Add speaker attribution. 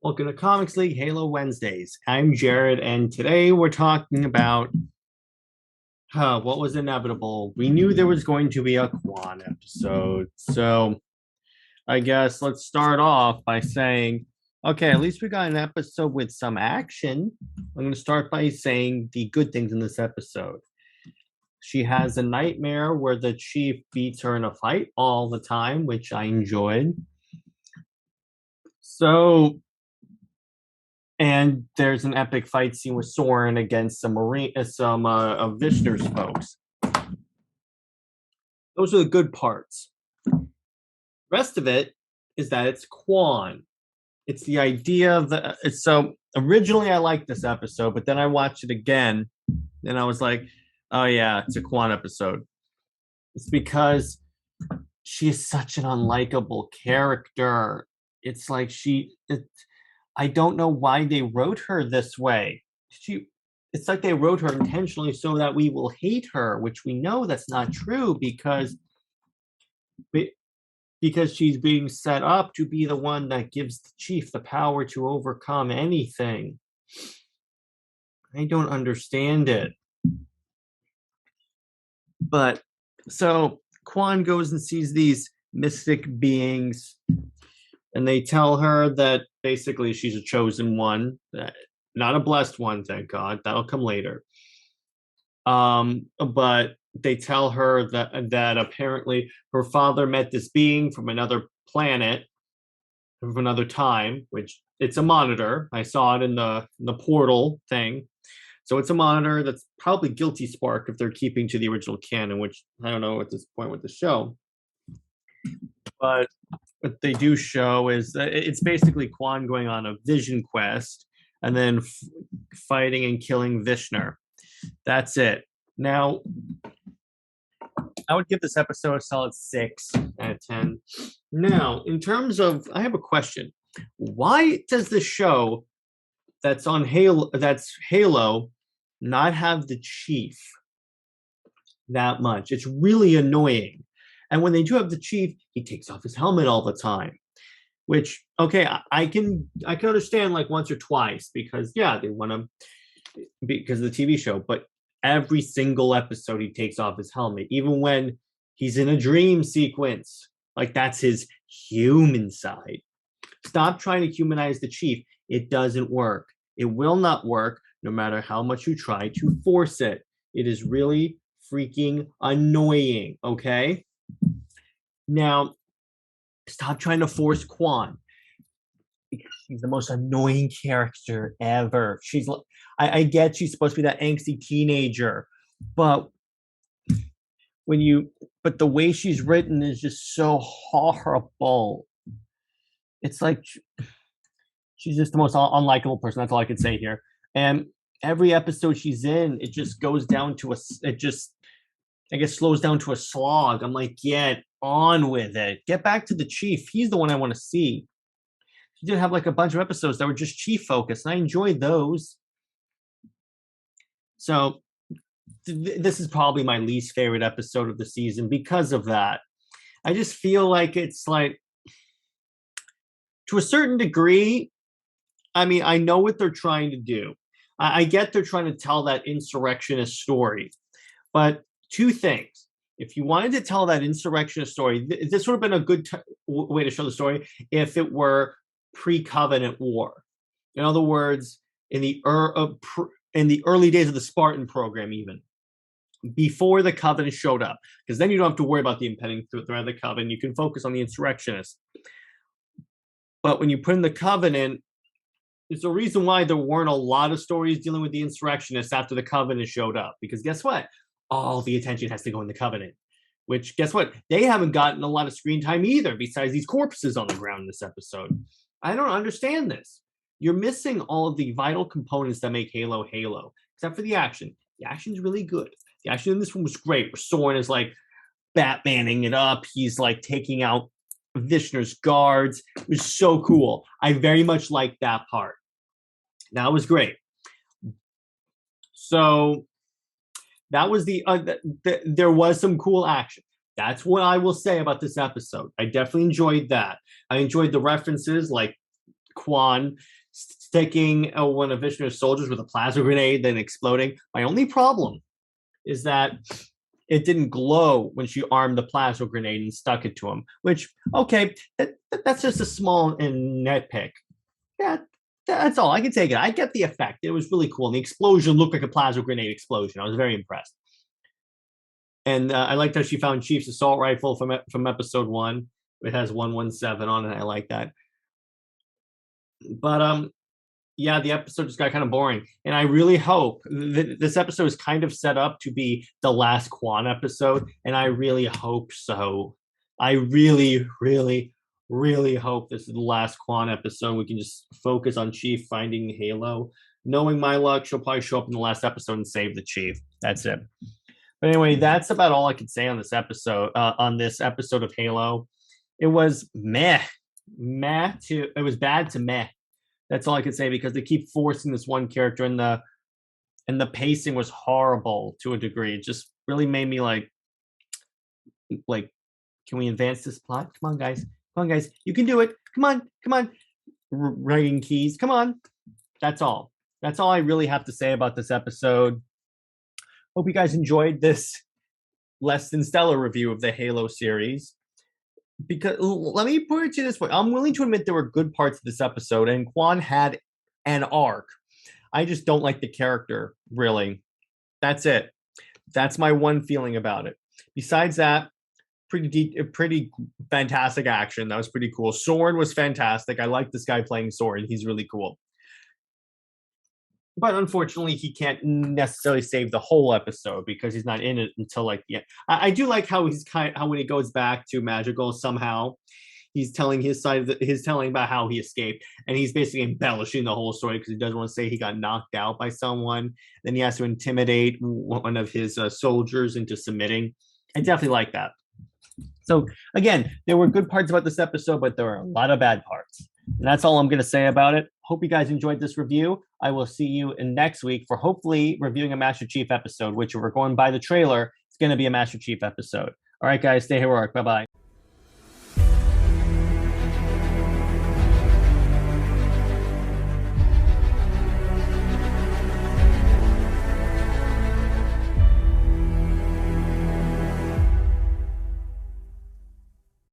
Speaker 1: Welcome to Comics League Halo Wednesdays. I'm Jared, and today we're talking about what was inevitable. We knew there was going to be a Kwan episode, so I guess let's start off by saying, okay, at least we got an episode with some action. I'm going to start by saying the good things in this episode. She has a nightmare where the chief beats her in a fight all the time, which I enjoyed. So and there's an epic fight scene with Soren against some of Vishnu's folks. Those are the good parts. Rest of it is that it's Kwan. It's the idea of so originally I liked this episode, but then I watched it again and I was like, oh yeah, it's a Kwan episode. It's because she is such an unlikable character. It's like I don't know why they wrote her this way. It's like they wrote her intentionally so that we will hate her, which we know that's not true because she's being set up to be the one that gives the chief the power to overcome anything. I don't understand it. But so Kwan goes and sees these mystic beings, and they tell her that basically she's a chosen one, not a blessed one, thank God. That'll come later. But they tell her that apparently her father met this being from another planet, from another time, which it's a monitor. I saw it in the portal thing. So it's a monitor that's probably Guilty Spark if they're keeping to the original canon, which I don't know at this point with the show. But what they do show is that it's basically Kwan going on a vision quest and then fighting and killing Vishnu. That's it. Now, I would give this episode a solid 6 out of 10. Now, in terms of, I have a question. Why does the show that's Halo, not have the chief that much? It's really annoying. And when they do have the chief, he takes off his helmet all the time. Which, okay, I can understand like once or twice because yeah, they want to because of the TV show, but every single episode he takes off his helmet, even when he's in a dream sequence. Like that's his human side. Stop trying to humanize the chief. It doesn't work. It will not work no matter how much you try to force it. It is really freaking annoying, okay? Now, stop trying to force Kwan. She's the most annoying character ever. I get she's supposed to be that angsty teenager, but but the way she's written is just so horrible. It's like she's just the most unlikable person. That's all I can say here. And every episode she's in, it just goes down to I guess slows down to a slog. I'm like, get on with it. Get back to the chief. He's the one I want to see. She did have like a bunch of episodes that were just chief focused, and I enjoyed those. So this is probably my least favorite episode of the season because of that. I just feel like it's like, to a certain degree, I mean, I know what they're trying to do. I get they're trying to tell that insurrectionist story, but two things. If you wanted to tell that insurrectionist story, this would have been a good way to show the story if it were pre-Covenant War. In other words, in the early days of the Spartan program, even before the Covenant showed up, because then you don't have to worry about the impending threat of the Covenant. You can focus on the insurrectionists. But when you put in the Covenant, there's a reason why there weren't a lot of stories dealing with the insurrectionists after the Covenant showed up. Because guess what? All the attention has to go in the Covenant. Which, guess what? They haven't gotten a lot of screen time either, besides these corpses on the ground in this episode. I don't understand this. You're missing all of the vital components that make Halo Halo, except for the action. The action's really good. The action in this one was great, where Soren is like Batmaning it up. He's like taking out Vishnu's guards. It was so cool. I very much liked that part. That was great. So that was there was some cool action. That's what I will say about this episode. I definitely enjoyed that. I enjoyed the references like Kwan sticking one of Vishnu's soldiers with a plasma grenade, then exploding. My only problem is that it didn't glow when she armed the plasma grenade and stuck it to him, which, okay, that's just a small nitpick. Yeah, that's all. I can take it. I get the effect. It was really cool. And the explosion looked like a plasma grenade explosion. I was very impressed. And I liked how she found Chief's assault rifle from episode 1. It has 117 on it. I like that. But yeah, the episode just got kind of boring. And I really hope this episode is kind of set up to be the last Kwan episode. And I really hope so. I really, really, really hope this is the last Kwan episode. We can just focus on Chief finding Halo. Knowing my luck, she'll probably show up in the last episode and save the Chief. That's it. But anyway, that's about all I could say on this episode. Of Halo, it was meh. It was bad to meh. That's all I could say, because they keep forcing this one character, and the pacing was horrible to a degree. It just really made me like, can we advance this plot? Come on, guys. You can do it. Come on. Writing keys. Come on. That's all. That's all I really have to say about this episode. Hope you guys enjoyed this less than stellar review of the Halo series. Because let me put it to you this way. I'm willing to admit there were good parts of this episode, and Kwan had an arc. I just don't like the character, really. That's it. That's my one feeling about it. Besides that, pretty fantastic action. That was pretty cool. Soren was fantastic. I like this guy playing Soren. He's really cool. But unfortunately, he can't necessarily save the whole episode because he's not in it until like the end. I do like how how when he goes back to Magical, somehow he's telling his side he's telling about how he escaped, and he's basically embellishing the whole story because he doesn't want to say he got knocked out by someone. Then he has to intimidate one of his soldiers into submitting. I definitely like that. So again, there were good parts about this episode, but there were a lot of bad parts. And that's all I'm going to say about it. Hope you guys enjoyed this review. I will see you in next week for hopefully reviewing a Master Chief episode, which if we're going by the trailer, it's going to be a Master Chief episode. All right, guys, stay heroic. Bye-bye.